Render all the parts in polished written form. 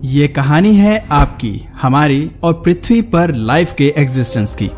ये कहानी है आपकी, हमारी और पृथ्वी पर लाइफ के एग्जिस्टेंस की।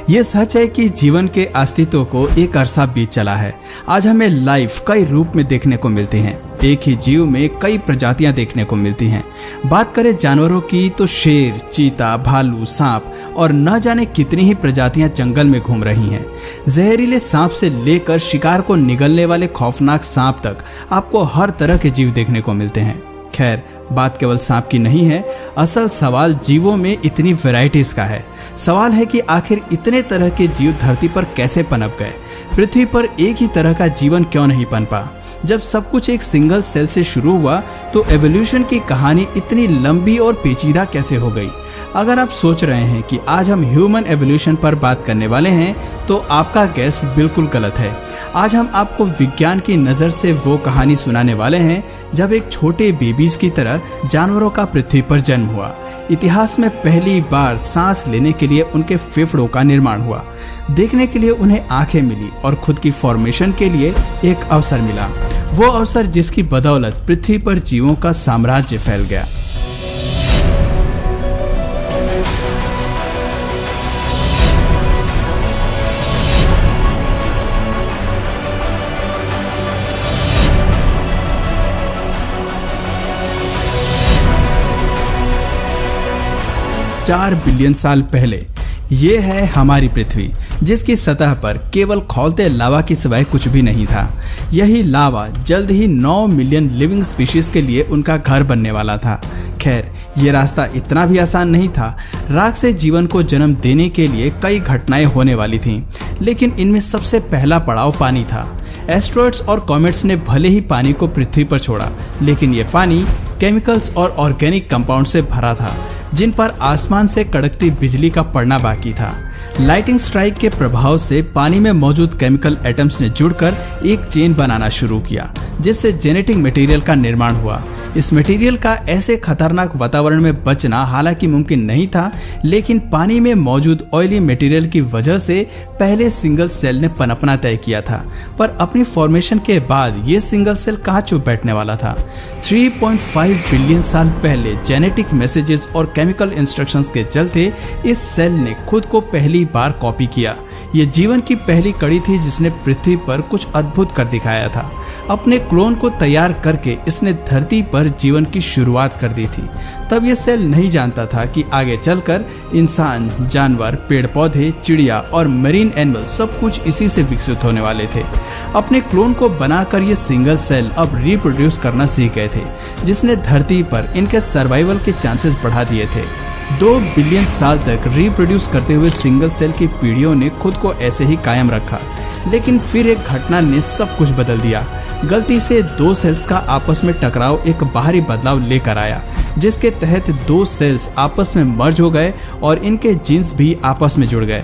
ये सच है कि जीवन के अस्तित्व को एक अरसा बीत चला है। आज हमें लाइफ कई रूप में देखने को मिलती हैं। एक ही जीव में कई प्रजातियां देखने को मिलती हैं। बात करें जानवरों की तो शेर, चीता, भालू, सांप और न जाने कितनी ही प्रजातियां जंगल में घूम रही हैं। जहरीले सांप से लेकर शिकार को निगलने वाले खौफनाक सांप तक आपको हर तरह के जीव देखने को मिलते हैं। खैर, बात केवल सांप की नहीं है, असल सवाल जीवों में इतनी वैरायटीज का है। सवाल है कि आखिर इतने तरह के जीव धरती पर कैसे पनप गए? पृथ्वी पर एक ही तरह का जीवन क्यों नहीं पनपा? जब सब कुछ एक सिंगल सेल से शुरू हुआ तो एवोल्यूशन की कहानी इतनी लंबी और पेचीदा कैसे हो गई? अगर आप सोच रहे हैं कि आज हम ह्यूमन एवोल्यूशन पर बात करने वाले हैं तो आपका गैस बिल्कुल गलत है। आज हम आपको विज्ञान की नज़र से वो कहानी सुनाने वाले हैं जब एक छोटे बेबीज की तरह जानवरों का पृथ्वी पर जन्म हुआ। इतिहास में पहली बार सांस लेने के लिए उनके फेफड़ों का निर्माण हुआ, देखने के लिए उन्हें आंखें मिली और खुद की फॉर्मेशन के लिए एक अवसर मिला। वो अवसर जिसकी बदौलत पृथ्वी पर जीवों का साम्राज्य फैल गया। चार बिलियन साल पहले ये है हमारी पृथ्वी, जिसकी सतह पर केवल खौलते लावा के सिवाय कुछ भी नहीं था। यही लावा जल्द ही 9 मिलियन लिविंग स्पीशीज के लिए उनका घर बनने वाला था। खैर, ये रास्ता इतना भी आसान नहीं था। राख से जीवन को जन्म देने के लिए कई घटनाएं होने वाली थीं, लेकिन इनमें सबसे पहला पड़ाव पानी था। एस्ट्रॉइड्स और कॉमेट्स ने भले ही पानी को पृथ्वी पर छोड़ा, लेकिन ये पानी केमिकल्स और ऑर्गेनिक कंपाउंड से भरा था, जिन पर आसमान से कड़कती बिजली का पड़ना बाकी था। लाइटिंग स्ट्राइक के प्रभाव से पानी में मौजूद केमिकल एटम्स ने जुड़कर एक चेन बनाना शुरू किया, जिससे जेनेटिक मटेरियल का निर्माण हुआ। इस मटेरियल का ऐसे खतरनाक वातावरण में बचना हालांकि मुमकिन नहीं था, लेकिन पानी में मौजूद ऑयली मटेरियल की वजह से पहले सिंगल सेल ने पनपना तय किया था। पर अपनी फॉर्मेशन के बाद ये सिंगल सेल कहाँ चुप बैठने वाला था? 3.5 बिलियन साल पहले जेनेटिक मैसेजेस और केमिकल इंस्ट्रक्शंस के चलते इस सेल ने खुद को पहली बार कॉपी किया। ये जीवन की पहली कड़ी थी जिसने पृथ्वी पर कुछ अद्भुत कर दिखाया था। अपने क्लोन को तैयार करके इसने धरती पर जीवन की शुरुआत कर दी थी। तब ये सेल नहीं जानता था कि आगे चलकर इंसान, जानवर, पेड़ पौधे, चिड़िया और मरीन एनिमल सब कुछ इसी से विकसित होने वाले थे। अपने क्लोन को बनाकर ये सिंगल सेल अब रिप्रोड्यूस करना सीख गए थे, जिसने धरती पर इनके सर्वाइवल के चांसेस बढ़ा दिए थे। 2 बिलियन साल तक रिप्रोड्यूस करते हुए सिंगल सेल की पीढ़ियों ने खुद को ऐसे ही कायम रखा, लेकिन फिर एक घटना ने सब कुछ बदल दिया। गलती से 2 सेल्स का आपस में टकराव एक बाहरी बदलाव लेकर आया, जिसके तहत 2 सेल्स आपस में मर्ज हो गए और इनके जीन्स भी आपस में जुड़ गए।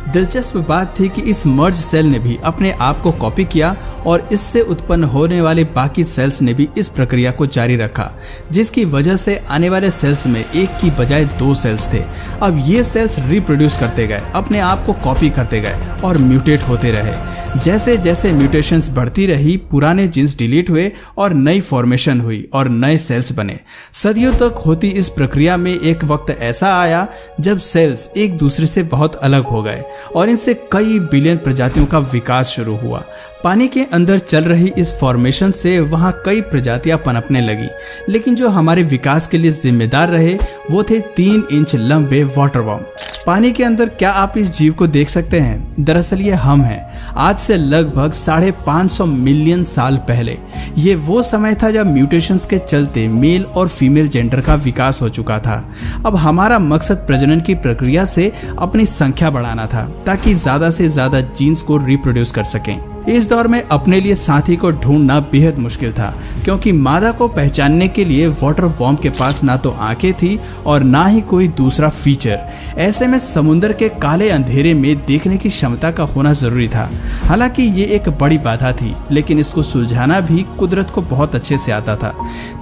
दिलचस्प बात थी कि इस मर्ज सेल ने भी अपने आप को कॉपी किया और इससे उत्पन्न होने वाले बाकी सेल्स ने भी इस प्रक्रिया को जारी रखा, जिसकी वजह से आने वाले सेल्स में एक की बजाय 2 सेल्स थे। अब ये सेल्स रिप्रोड्यूस करते गए, अपने आप को कॉपी करते गए और म्यूटेट होते रहे। जैसे जैसे म्यूटेशंस बढ़ती रही, पुराने जीन्स डिलीट हुए और नई फॉर्मेशन हुई और नए सेल्स बने। सदियों तक होती इस प्रक्रिया में एक वक्त ऐसा आया जब सेल्स एक दूसरे से बहुत अलग हो गए और इनसे कई बिलियन प्रजातियों का विकास शुरू हुआ। पानी के अंदर चल रही इस फॉर्मेशन से वहां कई प्रजातियां पनपने लगी, लेकिन जो हमारे विकास के लिए जिम्मेदार रहे वो थे 3 इंच लंबे वाटर वर्म। पानी के अंदर क्या आप इस जीव को देख सकते हैं? दरअसल ये हम हैं। आज से लगभग 550 मिलियन साल पहले ये वो समय था जब म्यूटेशंस के चलते मेल और फीमेल जेंडर का विकास हो चुका था। अब हमारा मकसद प्रजनन की प्रक्रिया से अपनी संख्या बढ़ाना था, ताकि ज्यादा से ज्यादा जीन्स को रिप्रोड्यूस कर सकें। इस दौर में अपने लिए साथी को ढूंढना बेहद मुश्किल था, क्योंकि मादा को पहचानने के लिए वाटर वर्म के पास ना तो आंखें थी और ना ही कोई दूसरा फीचर। ऐसे में समुद्र के काले अंधेरे में देखने की क्षमता का होना जरूरी था। हालांकि ये एक बड़ी बाधा थी, लेकिन इसको सुलझाना भी कुदरत को बहुत अच्छे से आता था।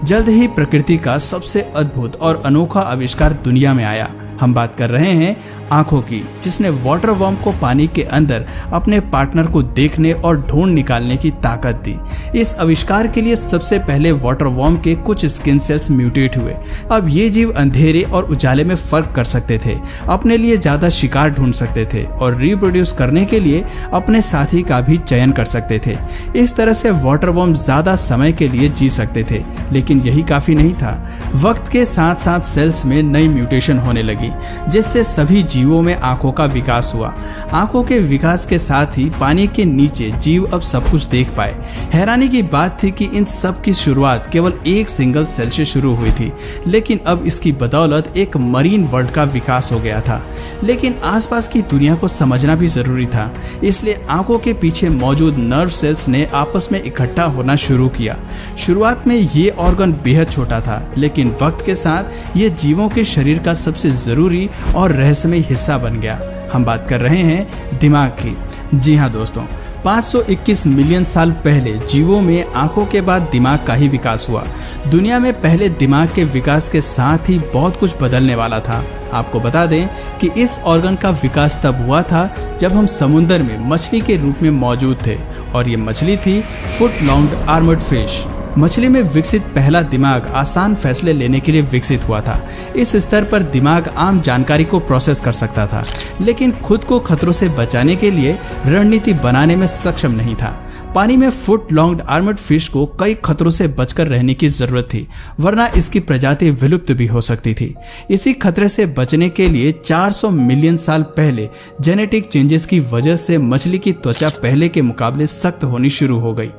जल्द ही प्रकृति का सबसे अद्भुत और अनोखा आविष्कार दुनिया में आया। हम बात कर रहे हैं आंखों की, जिसने वाटर वर्म को पानी के अंदर अपने पार्टनर को देखने और ढूंढ निकालने की ताकत दी। इस आविष्कार के लिए सबसे पहले वाटर वर्म के कुछ स्किन सेल्स म्यूटेट हुए। अब ये जीव अंधेरे और उजाले में फर्क कर सकते थे, अपने लिए ज्यादा शिकार ढूंढ सकते थे और रिप्रोड्यूस करने के लिए अपने साथी का भी चयन कर सकते थे। इस तरह से वाटर वर्म ज्यादा समय के लिए जी सकते थे। लेकिन यही काफी नहीं था। वक्त के साथ साथ सेल्स में नई म्यूटेशन होने लगी, जिससे सभी जीवों में आंखों का विकास हुआ। आंखों के विकास के साथ ही पानी के नीचे जीव अब सब कुछ देख पाए। हैरानी की बात थी कि इन सब की शुरुआत केवल एक सिंगल सेल से शुरू हुई थी, लेकिन अब इसकी बदौलत एक मरीन वर्ल्ड का विकास हो गया था। लेकिन आसपास की दुनिया को समझना भी जरूरी था, इसलिए आंखों के पीछे मौजूद नर्व सेल्स ने आपस में इकट्ठा होना शुरू किया। शुरुआत में ये ऑर्गन बेहद छोटा था, लेकिन वक्त के साथ ये जीवों के शरीर का सबसे जरूरी और रहस्यमय हिस्सा बन गया। हम बात कर रहे हैं दिमाग की। जी हाँ दोस्तों, 521 मिलियन साल पहले जीवों में आंखों के बाद दिमाग का ही विकास हुआ। दुनिया में पहले दिमाग के विकास के साथ ही बहुत कुछ बदलने वाला था। आपको बता दें कि इस ऑर्गन का विकास तब हुआ था जब हम समुद्र में मछली के रूप में मौजूद थे, और ये मछली थी फुट लॉन्ग आर्मर्ड फिश। मछली में विकसित पहला दिमाग आसान फैसले लेने के लिए विकसित हुआ था। इस स्तर पर दिमाग आम जानकारी को प्रोसेस कर सकता था, लेकिन खुद को खतरों से बचाने के लिए रणनीति बनाने में सक्षम नहीं था। पानी में फुट लॉन्ग आर्मर्ड फिश को कई खतरों से बचकर रहने की जरूरत थी, वरना इसकी प्रजाति विलुप्त भी हो सकती थी। इसी खतरे से बचने के लिए 400 मिलियन साल पहले जेनेटिक चेंजेस की वजह से मछली की त्वचा पहले के मुकाबले सख्त होनी शुरू हो गई।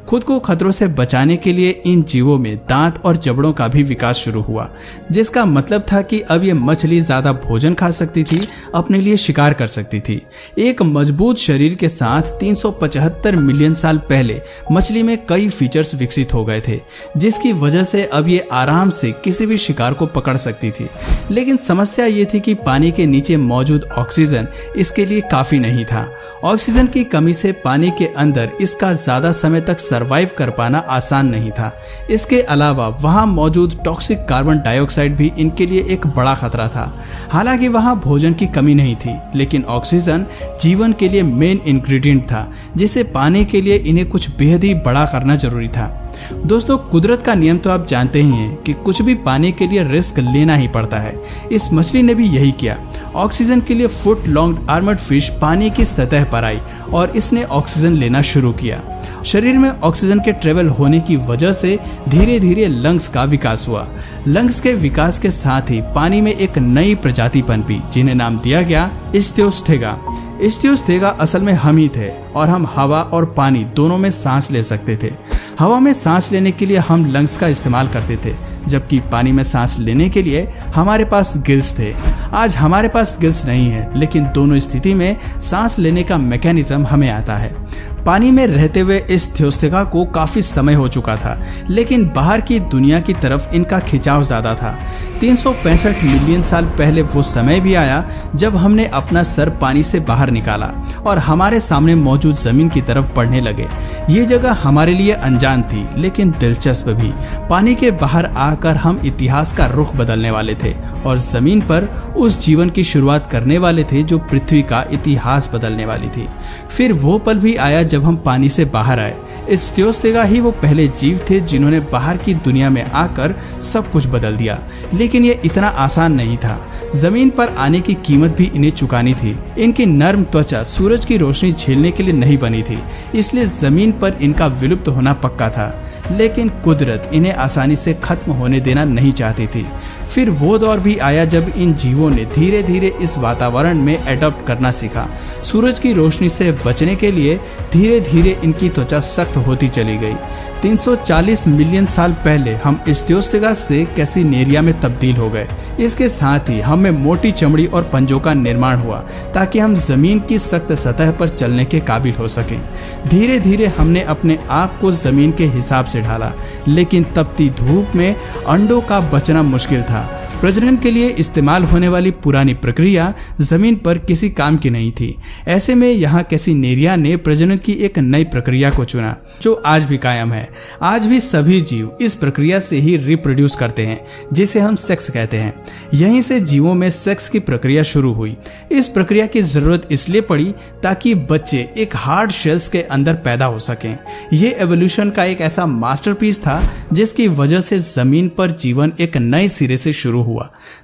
खुद को खतरों से बचाने के लिए इन जीवों में दांत और जबड़ों का भी विकास शुरू हुआ, जिसका मतलब था कि अब ये मछली ज्यादा भोजन खा सकती थी, अपने लिए शिकार कर सकती थी। एक मजबूत शरीर के साथ 375 मिलियन साल पहले मछली में कई फीचर्स विकसित हो गए थे, जिसकी वजह से अब ये आराम से किसी भी शिकार को पकड़ सकती थी। लेकिन समस्या ये थी कि पानी के नीचे मौजूद ऑक्सीजन इसके लिए काफी नहीं था। ऑक्सीजन की कमी से पानी के अंदर इसका ज्यादा समय तक सरवाइव कर पाना आसान नहीं था। इसके अलावा वहां मौजूद टॉक्सिक कार्बन डाइऑक्साइड भी इनके लिए एक बड़ा खतरा था। हालांकि वहां भोजन की कमी नहीं थी, लेकिन ऑक्सीजन जीवन के लिए मेन इंग्रेडिएंट था, जिसे पाने के लिए इन्हें कुछ बेहद ही बड़ा करना जरूरी था। दोस्तों, कुदरत का नियम तो आप जानते ही हैं कि कुछ भी पाने के लिए रिस्क लेना ही पड़ता है। इस मछली ने भी यही किया। ऑक्सीजन के लिए फुट लॉन्ग आर्मर्ड फिश पानी की सतह पर आई और इसने ऑक्सीजन लेना शुरू किया। शरीर में ऑक्सीजन के ट्रेवल होने की वजह से धीरे धीरे लंग्स का विकास हुआ। लंग्स के विकास के साथ ही पानी में एक नई प्रजाति पनपी, जिन्हें नाम दिया गया इस्थियोस्थेगा। इस्थियोस्थेगा असल में हम ही थे, और हम हवा और पानी दोनों में सांस ले सकते थे। हवा में सांस लेने के लिए हम लंग्स का इस्तेमाल करते थे, जबकि पानी में सांस लेने के लिए हमारे पास गिल्स थे। आज हमारे पास गिल्स नहीं है, लेकिन दोनों स्थिति में सांस लेने का मैकेनिज्म हमें आता है। पानी में रहते हुए इस इस्थियोस्थेगा को काफी समय हो चुका था, लेकिन बाहर की दुनिया की तरफ इनका खिंचाव ज्यादा था। 365 मिलियन साल पहले वो समय भी आया जब हमने अपना सर पानी से बाहर निकाला और हमारे सामने मौजूद जमीन की तरफ बढ़ने लगे। ये जगह हमारे लिए अनजान थी, लेकिन दिलचस्प भी। पानी के बाहर आकर हम इतिहास का रुख बदलने वाले थे और जमीन पर उस जीवन की शुरुआत करने वाले थे जो पृथ्वी का इतिहास बदलने वाली थी। फिर वो पल भी आया जब हम पानी से बाहर आए। इस्थियोस्थेगा ही वो पहले जीव थे जिन्होंने बाहर की दुनिया में आकर सब कुछ बदल दिया। लेकिन ये इतना आसान नहीं था। जमीन पर आने की कीमत भी इन्हें चुकानी थी। इनकी नर्म त्वचा सूरज की रोशनी झेलने के लिए नहीं बनी थी, इसलिए जमीन पर इनका विलुप्त होना पक्का था। लेकिन कुदरत इन्हें आसानी से खत्म होने देना नहीं चाहती थी। फिर वो दौर भी आया जब इन जीवों ने धीरे धीरे इस वातावरण में एडॉप्ट करना सीखा। सूरज की रोशनी से बचने के लिए धीरे धीरे इनकी त्वचा सख्त होती चली गई। 340 मिलियन साल पहले हम इस्थियोस्थेगा से कैसिनेरिया में तब्दील हो गए। इसके साथ ही हमें मोटी चमड़ी और पंजों का निर्माण हुआ ताकि हम जमीन की सख्त सतह पर चलने के काबिल हो सकें। धीरे धीरे हमने अपने आप को जमीन के हिसाब से ढाला, लेकिन तपती धूप में अंडों का बचना मुश्किल था। प्रजनन के लिए इस्तेमाल होने वाली पुरानी प्रक्रिया जमीन पर किसी काम की नहीं थी। ऐसे में यहाँ कैसिनेरिया ने प्रजनन की एक नई प्रक्रिया को चुना जो आज भी कायम है। आज भी सभी जीव इस प्रक्रिया से ही रिप्रोड्यूस करते हैं, जिसे हम सेक्स कहते हैं। यहीं से जीवों में सेक्स की प्रक्रिया शुरू हुई। इस प्रक्रिया की जरूरत इसलिए पड़ी ताकि बच्चे एक हार्ड शेल्स के अंदर पैदा हो सकें। ये एवोल्यूशन का एक ऐसा मास्टरपीस था जिसकी वजह से जमीन पर जीवन एक नए सिरे से शुरू हुआ।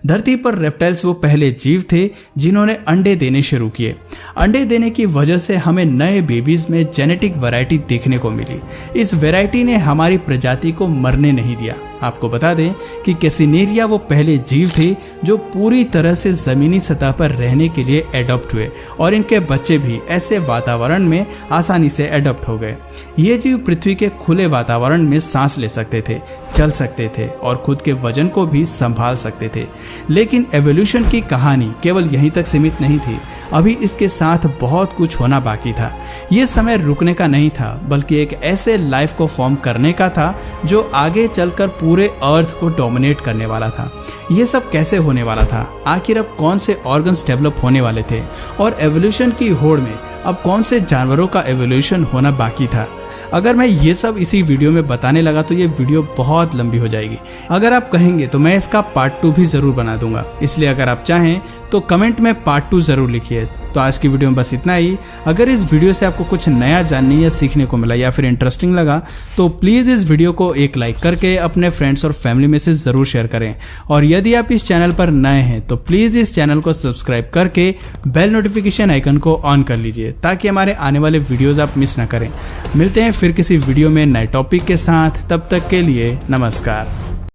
धरती पर रेप्टाइल्स वो पहले जीव थे जिन्होंने अंडे देने शुरू किए। अंडे देने की वजह से हमें नए बेबीज में जेनेटिक वैरायटी देखने को मिली। इस वैरायटी ने हमारी प्रजाति को मरने नहीं दिया। आपको बता दें कि कैसिनेरिया वो पहले जीव थे जो पूरी तरह से जमीनी सतह पर रहने के लिए एडॉप्ट हुए और इनके बच्चे भी ऐसे वातावरण में आसानी से एडॉप्ट हो गए। ये जीव पृथ्वी के खुले वातावरण में सांस ले सकते थे, चल सकते थे और खुद के वजन को भी संभाल सकते थे। लेकिन एवोल्यूशन की कहानी केवल यहीं तक सीमित नहीं थी। अभी इसके साथ बहुत कुछ होना बाकी था। ये समय रुकने का नहीं था, बल्कि एक ऐसे लाइफ को फॉर्म करने का था जो आगे चलकर पूरे अर्थ को डोमिनेट करने वाला था। ये सब कैसे होने वाला था? आखिर अब कौन से ऑर्गन्स डेवलप होने वाले थे? और एवोल्यूशन की होड़ में अब कौन से जानवरों का एवोल्यूशन होना बाकी था? अगर मैं ये सब इसी वीडियो में बताने लगा तो ये वीडियो बहुत लंबी हो जाएगी। अगर आप कहेंगे तो मैं इसका पार्ट 2 भी जरूर बना दूंगा। इसलिए अगर आप चाहें तो कमेंट में पार्ट 2 जरूर लिखिए। तो आज की वीडियो में बस इतना ही। अगर इस वीडियो से आपको कुछ नया जानने या सीखने को मिला या फिर इंटरेस्टिंग लगा तो प्लीज़ इस वीडियो को एक लाइक करके अपने फ्रेंड्स और फैमिली में से ज़रूर शेयर करें। और यदि आप इस चैनल पर नए हैं तो प्लीज़ इस चैनल को सब्सक्राइब करके बेल नोटिफिकेशन आइकन को ऑन कर लीजिए ताकि हमारे आने वाले वीडियोज़ आप मिस ना करें। मिलते हैं फिर किसी वीडियो में नए टॉपिक के साथ। तब तक के लिए नमस्कार।